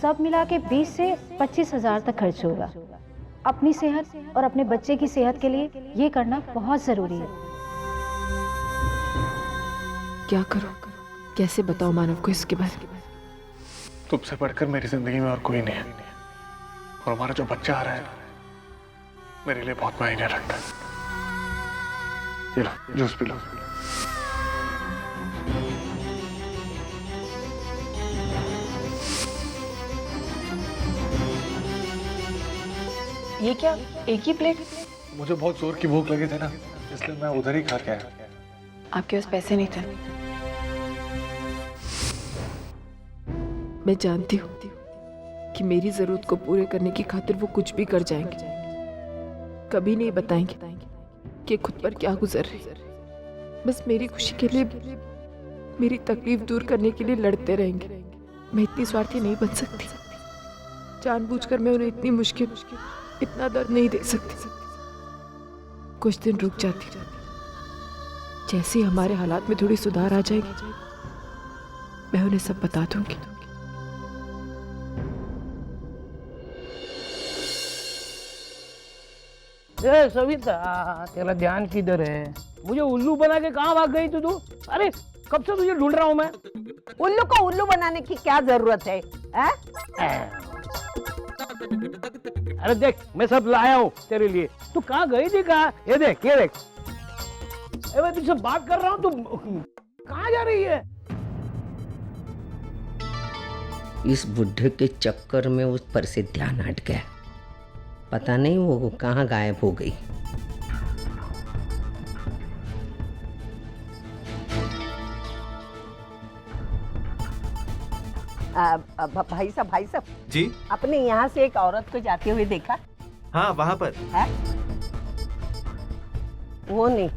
सब मिला के 20 से 25,000 तक खर्च होगा। अपनी सेहत और अपने बच्चे की सेहत के लिए ये करना बहुत जरूरी है। क्या करूं, कैसे बताऊं मानव को इसके बारे में? तुमसे बढ़कर मेरी जिंदगी में और कोई नहीं है, और हमारा जो बच्चा आ रहा है मेरे लिए बहुत मायने रखता है। ये लो जूस पी लो। ये क्या, एक ही प्लेट? मुझे बहुत जोर की भूख लगी थी ना, इसलिए मैं उधर ही खा के आया। आपके पास पैसे नहीं थे? मैं जानती हूँ कि मेरी जरूरत को पूरे करने की खातिर वो कुछ भी कर जाएंगे। कभी नहीं बताएंगे कि खुद पर क्या गुजर रही। बस मेरी खुशी के लिए, मेरी तकलीफ दूर करने के लिए लड़ते रहेंगे। मैं इतनी स्वार्थी नहीं बन सकती। जानबूझकर मैं उन्हें इतनी मुश्किल, इतना दर्द नहीं दे सकती। कुछ दिन रुक जाती, जैसे ही हमारे हालात में थोड़ी सुधार आ जाएगी मैं उन्हें सब बता दूंगी। ए सविता, तेरा ध्यान किधर है? मुझे उल्लू बना के कहाँ भाग गई तू? अरे कब से तुझे ढूंढ रहा हूँ मैं। उल्लू को उल्लू बनाने की क्या जरूरत है? अरे देख, मैं सब लाया हूँ तेरे लिए। तू कहाँ गई थी? कहाँ? ये देख, ये देख। मैं तुझसे बात कर रहा हूँ, तू कहाँ जा रही है? इस बुढ़े के चक्कर में उस पर से ध्यान हट गया। पता नहीं वो कहाँ गायब हो गई। भाई साहब जी, अपने यहाँ से एक औरत को जाते हुए देखा? हाँ वहाँ पर है? वो नहीं।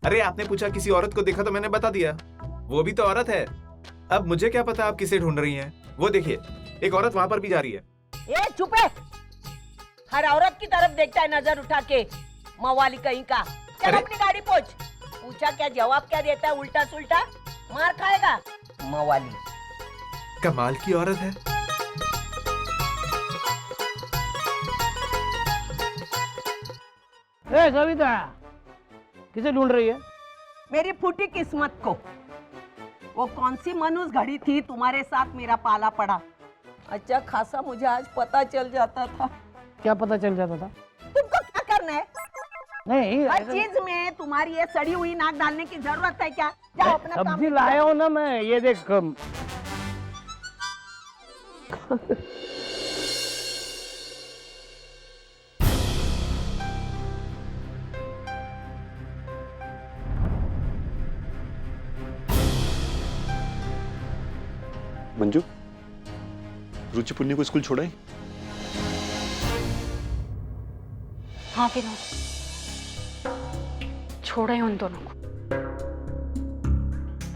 अरे आपने पूछा किसी औरत को देखा तो मैंने बता दिया, वो भी तो औरत है। अब मुझे क्या पता आप किसे ढूंढ रही हैं। वो देखिए, एक औरत वहाँ पर भी जा रही है। ए चुप है, हर औरत की तरफ देखता है नजर उठा के, मवाली कहीं का। चल अपनी गाड़ी पहुंच। पूछा क्या, जवाब क्या देता है? उल्टा सुल्टा मार खाएगा मवाली। कमाल की औरत है। ए सविता, किसे ढूंढ रही है? मेरी फूटी किस्मत को। वो कौन सी मनुष्य घड़ी थी तुम्हारे साथ मेरा पाला पड़ा। अच्छा खासा मुझे आज पता चल जाता था। क्या पता चल जाता था? तुमको क्या करना है? नहीं, हर चीज में तुम्हारी ये सड़ी हुई नाक डालने की जरूरत है क्या? जाओ अपना काम। सब्जी लाया हूँ ना मैं, ये देख। मंजू, रुचि पुन्नी को स्कूल छोड़ा? हाँ विनोद, छोड़े उन दोनों को।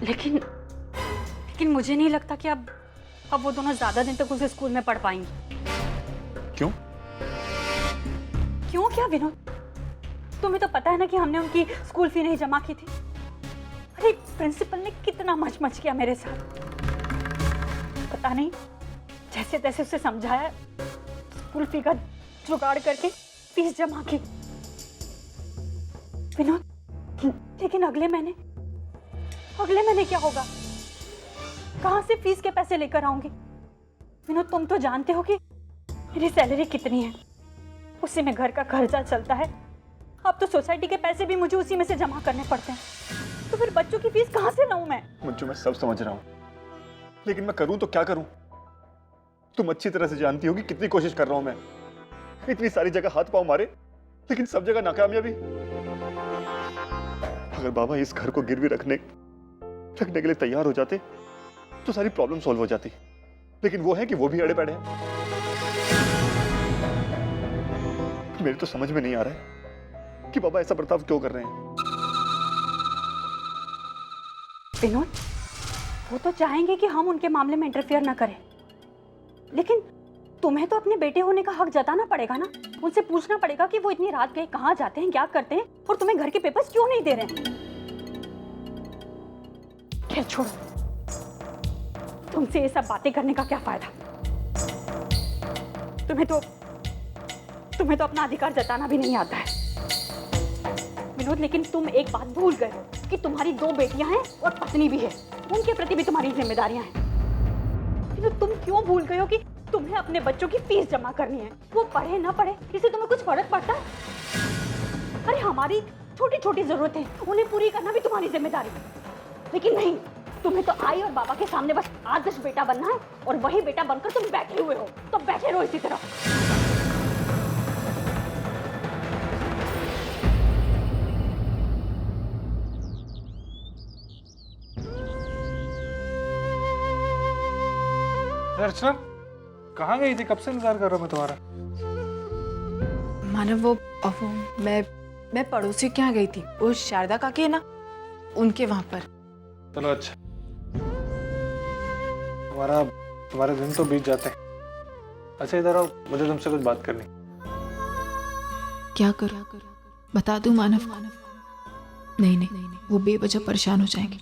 लेकिन मुझे नहीं लगता कि अब वो दोनों ज्यादा दिन तक उस स्कूल में पढ़ पाएंगे। क्यों? क्यों क्या विनोद? तुम्हें तो पता है ना कि हमने उनकी स्कूल फी नहीं जमा की थी। अरे प्रिंसिपल ने कितना मच किया मेरे साथ। पता नहीं, जैसे तैसे उसे समझाया, स्कूल फी का जुगाड़ करके फीस जमा की। विनोद, लेकिन अगले महीने क्या होगा? कहां से फीस के पैसे लेकर आऊंगी? विनोद, तुम तो जानते हो कि मेरी सैलरी कितनी है, उसी में घर का खर्चा चलता है। अब तो सोसाइटी के पैसे भी मुझे उसी में से जमा करने पड़ते हैं। तो फिर बच्चों की फीस कहां से लाऊं मैं? मंजू, मैं सब समझ रहा हूँ, लेकिन मैं करूँ तो क्या करूँ? तुम अच्छी तरह से जानती हो कि कितनी कोशिश कर रहा हूँ मैं। इतनी सारी जगह हाथ पांव मारे, लेकिन सब जगह नाकामयाबी। अगर बाबा इस घर को गिरवी रखने के लिए तैयार हो जाते तो सारी प्रॉब्लम सॉल्व हो जाती, लेकिन वो है कि वो भी अड़े पड़े हैं। मेरे तो समझ में नहीं आ रहा है कि बाबा ऐसा बर्ताव क्यों कर रहे हैं। विनोद, वो तो चाहेंगे कि हम उनके मामले में इंटरफेयर ना करें, लेकिन तुम्हें तो अपने बेटे होने का हक जताना पड़ेगा ना। उनसे पूछना पड़ेगा कि वो इतनी रात गए कहाँ जाते हैं, क्या करते हैं, और तुम्हें घर के पेपर्स क्यों नहीं दे रहे हैं। खैर छोड़ो, तुमसे ये सब बातें करने का क्या फायदा? तुम्हें तो अपना अधिकार जताना भी नहीं आता है विनोद। लेकिन तुम एक बात भूल गए हो कि तुम्हारी 2 बेटियां हैं और पत्नी भी है, उनके प्रति भी तुम्हारी जिम्मेदारियां हैं। विनोद, तुम क्यों भूल गए हो कि तुम्हें अपने बच्चों की फीस जमा करनी है? वो पढ़े ना पढ़े इससे तुम्हें कुछ फर्क पड़ता है? अरे हमारी छोटी छोटी जरूरतें उन्हें पूरी करना भी तुम्हारी जिम्मेदारी है। लेकिन नहीं, तुम्हें तो आई और बाबा के सामने बस आदर्श बेटा बनना है, और वही बेटा बनकर तुम बैठे हुए हो, तो बैठे रहो इसी तरह। अर्चना, कहाँ गई थी? कब से इंतजार कर रहा हूँ मैं तुम्हारा। मानव, वो मैं पड़ोसी के यहाँ गई थी, वो शारदा काकी है ना, उनके वहां पर। चलो अच्छा, तुम्हारे दिन तो बीत जाते हैं। अच्छा इधर आओ, मुझे तुमसे कुछ बात करनी। क्या करूं? बता दूं मानव? नहीं, वो बेवजह परेशान हो जाएंगे।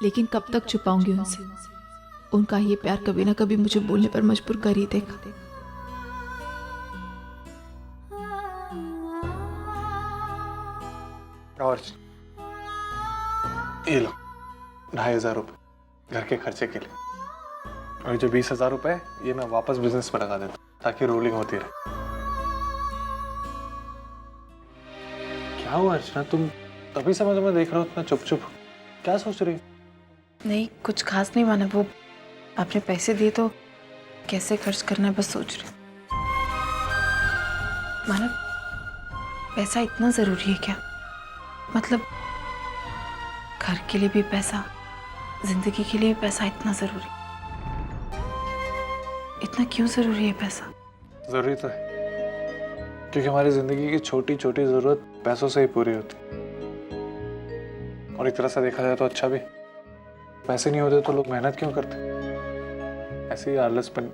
लेकिन कब तक छुपाऊंगी उनसे? उनका ये प्यार कभी ना कभी मुझे बोलने पर मजबूर कर ही देगा। और ये लो 2,500 रुपये घर के खर्चे के लिए, और जो 20,000 रुपये ये मैं वापस बिजनेस में लगा देता हूँ ताकि रोलिंग होती रहे। क्या हुआ अर्चना, तुम तभी से मैं देख रहा हूँ इतना चुप, क्या सोच रही? नहीं, कुछ खास नहीं मानव, वो आपने पैसे दिए तो कैसे खर्च करना है बस सोच रही। मानव, पैसा इतना जरूरी है क्या? मतलब घर के लिए भी पैसा, जिंदगी के लिए भी पैसा इतना जरूरी? इतना क्यों जरूरी है पैसा? जरूरी तो है क्योंकि हमारी जिंदगी की छोटी छोटी जरूरत पैसों से ही पूरी होती है। और एक तरह से देखा जाए तो अच्छा भी, पैसे नहीं होते तो लोग मेहनत क्यों करते? ऐसे ही आलसपन,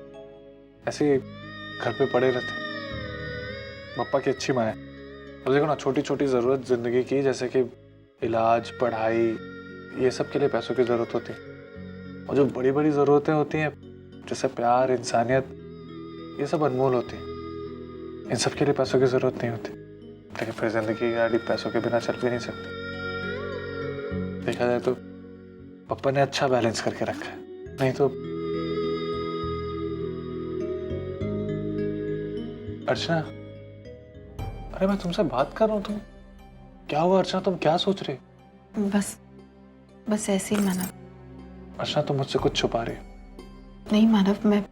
ऐसे ही घर पे पड़े रहते। पापा की अच्छी माँ है। अब देखो ना, छोटी छोटी जरूरत जिंदगी की, जैसे कि इलाज, पढ़ाई, ये सब के लिए पैसों की जरूरत होती है। और जो बड़ी बड़ी जरूरतें होती हैं जैसे प्यार, इंसानियत, ये सब अनमोल होती है। इन सब के लिए पैसों की जरूरत नहीं होती। लेकिन फिर जिंदगी की गाड़ी पैसों के बिना चल भी नहीं सकती। देखा जाए तो पापा ने अच्छा बैलेंस करके रखा है, नहीं तो। अर्चना, अरे मैं तुमसे बात कर रहा हूँ, तुम क्या हुआ? अर्चना तुम क्या सोच रही? बस ऐसे ही मानव। अर्चना तुम मुझसे कुछ छुपा रही हो? नहीं मानव, मैं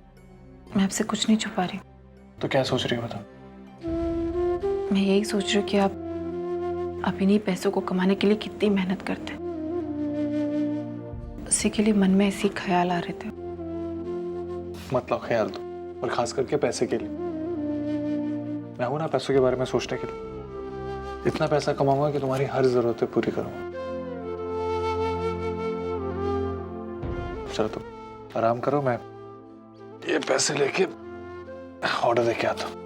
आपसे कुछ नहीं छुपा रही। तो क्या सोच रही हो बताओ? मैं यही सोच रही हूँ कि आप इन्हीं पैसों को कमाने के लिए कितनी मेहनत करते हैं। उसी के लिए मन में ऐसे ख्याल आ रहे थे। मतलब ख्याल तो, और खास करके पैसे के लिए। मैं हूं ना पैसों के बारे में सोचने के लिए। इतना पैसा कमाऊंगा कि तुम्हारी हर जरूरतें पूरी करूंगा। चलो तुम आराम करो, मैं ये पैसे लेके ऑर्डर देके आता हूँ।